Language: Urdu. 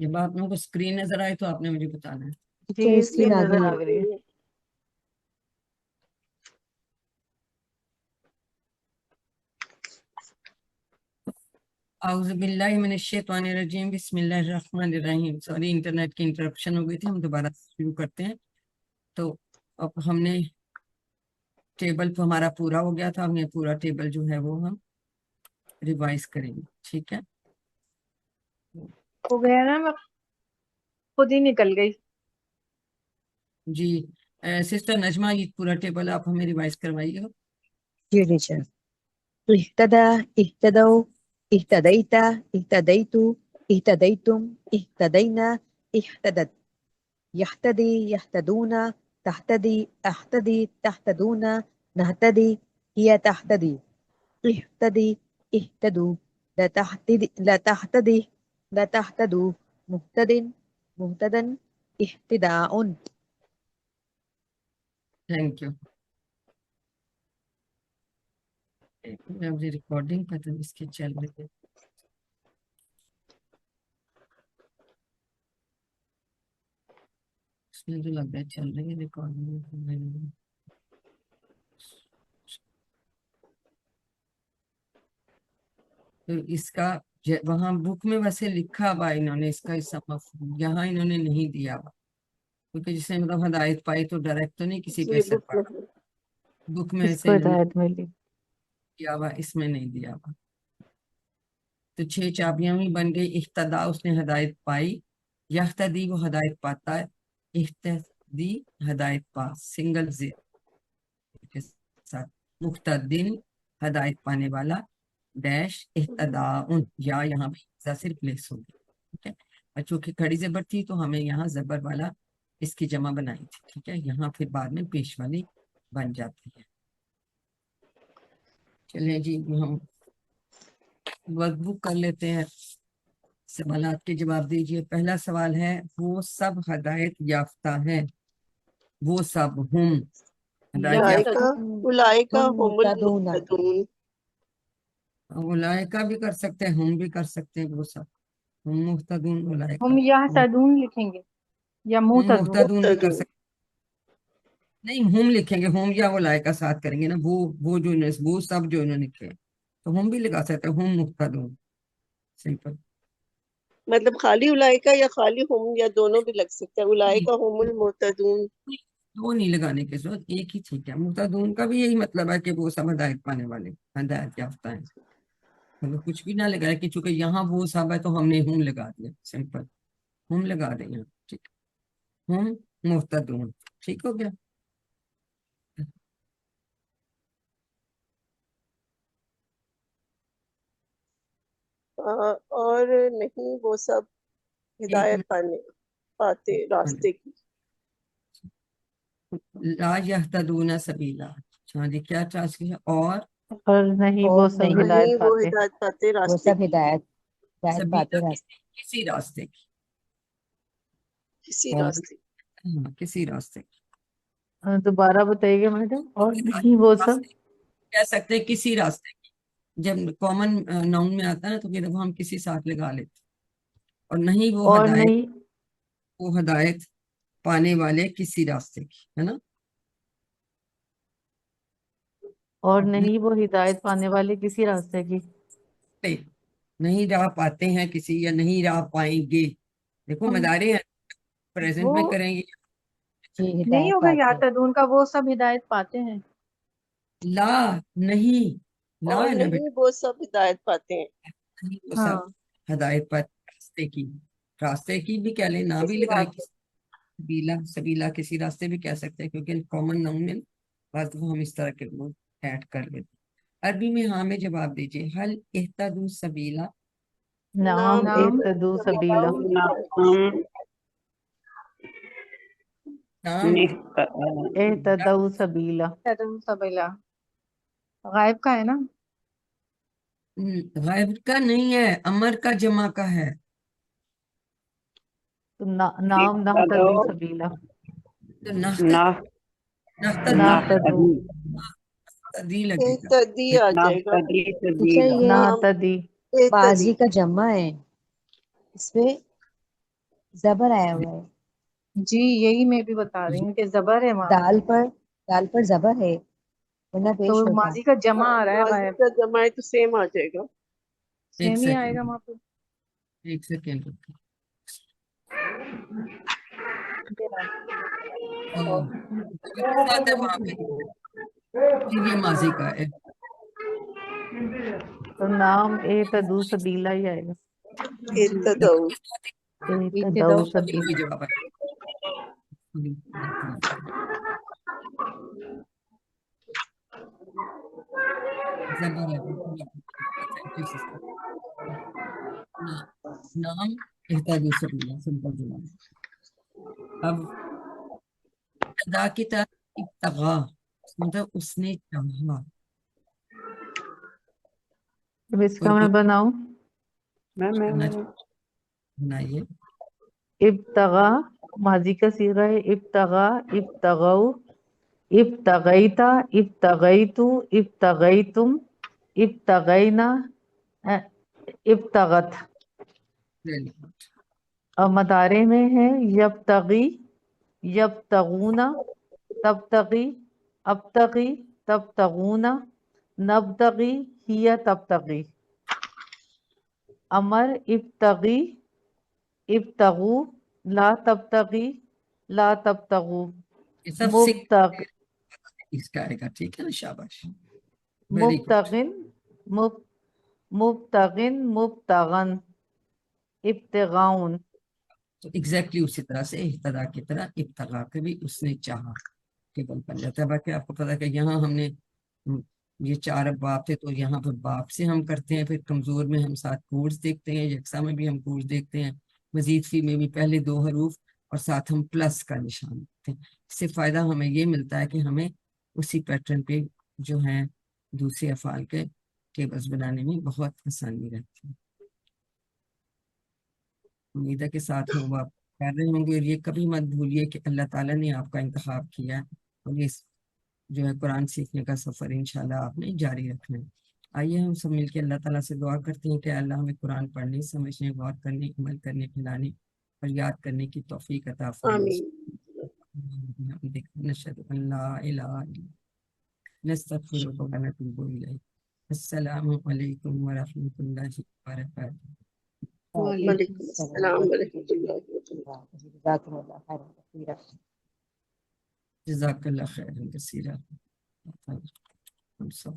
جب آپ لوگوں کو اسکرین نظر آئے تو آپ نے مجھے بتانا ہے. جی اسکرین نظر آ گئی ہے. اعوذ باللہ من الشیطان الرجیم بسم اللہ الرحمن الرحیم. سوری انٹرنیٹ کی انٹرپشن ہو گئی تھی. ہم دوبارہ شروع کرتے ہیں. تو اب ہم نے ٹیبل تو ہمارا پورا ہو گیا تھا. ہم نے پورا ٹیبل جو ہے وہ ہم ریوائز کریں گے. ٹھیک ہے ہو گیا نا, میں خود ہی نکل گئی. جی. سسٹر نجمہ یہ پورا ٹیبل آپ ہمیں ریوائز کروائیے گا. جی ٹیچر. اهتدى اهتدوا اهتديت اهتديت اهتديتم اهتدينا اهتدت يهتدي يهتدون تهتدي اهتدي تهتدون نهتدي هي تهتدي اهتدي اهتدوا لا تهتدي لا تهتدي لا تهتدوا مهتد مهتدا اهتداء. Thank you. اب ریکارڈنگ کا تو اس کے چل رہے ہیں. اس میں جو لگ رہا ہے چل رہی ہے ریکارڈنگ. تو اس کا وہاں بک میں ویسے لکھا ہوا انہوں نے اس کا حصہ مفہوم, یہاں انہوں نے نہیں دیا ہوا, کیونکہ جس نے مطلب ہدایت پائی تو ڈائریکٹ تو نہیں کسی پہ اثر پڑا. بک میں اس سے کو انہوں نے ہدایت ملی. دیا ہوا, اس میں نہیں دیا ہوا. تو 6 چابیاں بھی بن گئی. اہتدا اس نے ہدایت پائی, یہتدی وہ ہدایت پاتا ہے, اہتدی ہدایت پا سنگل زیر کے ساتھ, مقتدن ہدایت پانے والا, ڈیش اہتداء یا یہاں پہ صرف پلیس ہوگی. ٹھیک ہے. اور چونکہ کھڑی زبر تھی تو ہمیں یہاں زبر والا اس کی جمع بنائی تھی. ٹھیک ہے. یہاں پھر بعد میں پیش والی بن جاتی ہے. چلیں جی ہم ورک بک کر لیتے ہیں. سوالات کے جواب دیجئے. پہلا سوال ہے وہ سب ہدایت یافتہ ہیں. وہ سب ہم ہدایت یافتہ. اولئک ہم هم مهتدون. المهتدون. اولئک بھی کر سکتے ہیں, ہم بھی کر سکتے ہیں. وہ سب ہم مہتدون اولئک. ہم یہتدون لکھیں گے یا ہم مہتدون؟ مہتدون بھی کر سکتے نہیں, ہم لکھیں گے. ہم یا اولئک ساتھ کریں گے نا. وہ جو وہ سب جو انہوں نے لکھے تو ہم بھی لگا سکتے ہیں. ہم مہتدون سمپل. مطلب خالی اولئک یا خالی ہم یا دونوں بھی لگ سکتے ہیں. اولئک هم المهتدون. وہ نہیں لگانے کی ضرورت, ایک ہی ٹھیک ہے. مہتدون کا بھی یہی مطلب ہے کہ وہ سب ہدایت پانے والے, ہدایت یافتہ ہیں. مطلب کچھ بھی نہ لگائے کہ چونکہ یہاں وہ سب ہے تو ہم نے ہم لگا دیا. سمپل ہم لگا دیں یہاں. ٹھیک, ہم مہتدون. ٹھیک ہو گیا. اور نہیں وہ سب ایک ہدایت پاتے راستے کی. لا یہتدون سبیلا. ہاں جی کیا ٹرانسلیشن ہے؟ اور نہیں اور وہ سب نہیں ہدایت نہیں وہ پاتے. ہدایت پاتے وہ راستے سب کی. ہدایت سبیلا پاتے راستے. کسی راستے کی. کسی اور راستے کی. ہاں کسی راستے کی. دوبارہ بتائیے گا میڈم. اور نہیں وہ سب کہہ سکتے ہیں کسی راستے کی. جب کامن ناؤن میں آتا ہے نا تو پھر ہم کسی ساتھ لگا لیتے. اور نہیں اور نہیں وہ ہدایت پانے والے کسی راستے کی, ہے نا. اور نہیں وہ ہدایت پانے والے کسی راستے کی. نہیں راہ پاتے ہیں کسی, یا نہیں راہ پائیں گے. دیکھو مدارے ہیں, پریزنٹ وہ میں کریں گے. جی نہیں ہدایت ہوگا پاتے. یہتدون کا وہ سب ہدایت پاتے ہیں. لا نہیں, لا اور ہے نا نہیں بیٹا. وہ سب ہدایت پاتے ہیں. نہیں وہ ہاں سب ہدایت پر راستے کی. راستے کی بھی کہہ لیں, نہ بھی کسی لگائیں. راستے. سبیلا سبیلا کسی راستے بھی کہہ سکتے ہیں, کیونکہ کامن ناؤن میں بعض دفعہ ہم اس طرح کے لوگ ایڈ کر لیتے ہیں. عربی میں ہاں میں جواب دیجئے. حل اہتدوا سبیلا. نعم نام اہتدوا سبیلا سبیلا. نام اہتدوا سبیلا. سبیلا غائب کا ہے نا. غائب کا نہیں ہے, امر کا جمع کا ہے. تو نام نہتدوا سبیلا. تو نہتدی نہتدوا لگے گا. اہتدی آ جائے گا. ٹیچر یہ نام نہتدی. اہتدی. بازی کا جمع ہے, اس میں زبر آیا ہوا ہے. جی یہی میں بھی بتا رہی ہوں کہ زبر ہے وہاں دال پر زبر ہے ورنہ تو پیش ہوتا. ماضی کا جمع آ رہا ہے ماضی باہر، کا جمع ہے تو سیم آ جائے گا. سیم ہی آئے گا سیکنڈ وہاں پہ. ایک سیکنڈ ساتھ ہے وہاں پہ پھر یہ ماضی کا ہے. تو نام اے تدو سبیلا ہی آئے گا. ابتداؤ. اے تدو سبیلا. وہی جواب ہے. زبر ہے. Thank you, sister. نام اہتدوا سبیلا سمپل جواب. اب ابتدا کی طرح ابتغا مطلب اس نے چاہا. اب اس کا میں بناؤں. بنائیے. ابتغا ماضی کا صیغہ ہے. ابتغا، ابتغوا، ابتغیتا، ابتغیتو، ابتغیتم، ابتغینا، ابتغت. Very good. اور مدارے میں ہے یبتغی، یبتغونا، تبتغی، ابتغی، تبتغونا، نبتغی، ہی تبتغی. امر ابتغی، ابتغو، لا تبتغی، لا تبتغو. یہ سب مبتغ، اس کا آئے گا. ٹھیک ہے نا. شاباش. Very good. مبتغن، مبتغن، مبتغن، ابتغاؤن. تو ایگزیکٹلی اسی طرح سے اہتدا کی طرح ابتغا کا بھی اس نے چاہا ٹیبل بن جاتا ہے. باقی آپ کو پتا ہے کہ یہاں ہم نے یہ 4 باب تھے تو یہاں پر باب سے ہم کرتے ہیں. پھر کمزور میں ہم 7 کورس دیکھتے ہیں. یکساں میں بھی ہم کورس دیکھتے ہیں. مزید فی میں بھی پہلے 2 حروف اور ساتھ ہم پلس کا نشان دیکھتے ہیں. اس سے فائدہ ہمیں یہ ملتا ہے کہ ہمیں اسی پیٹرن پہ جو ہیں دوسرے افعال کے ٹیبلز بنانے میں بہت آسانی رہتی ہے. امید ہے کے ساتھ ہوں آپ کر رہے ہوں گے. اور یہ کبھی مت بھولیے کہ اللہ تعالیٰ نے آپ کا انتخاب کیا ہے اور یہ جو ہے قرآن سیکھنے کا سفر انشاءاللہ آپ نے جاری رکھنا ہے. آئیے ہم سب مل کے اللہ تعالیٰ سے دعا کرتے ہیں کہ اللہ ہمیں قرآن پڑھنے، سمجھنے، غور کرنے، عمل کرنے، پھیلانے اور یاد کرنے کی توفیق عطا فرمائے. آمین. نشهد ان لا اله الا انت نستغفرك ونتوب الیک. السلام علیکم ورحمۃ اللہ وبرکاتہ. وعلیکم السلام ورحمۃ اللہ وبرکاتہ. جزاکم اللہ خیرا کثیرا. جزاک اللہ خیر کثیرا. ہم سب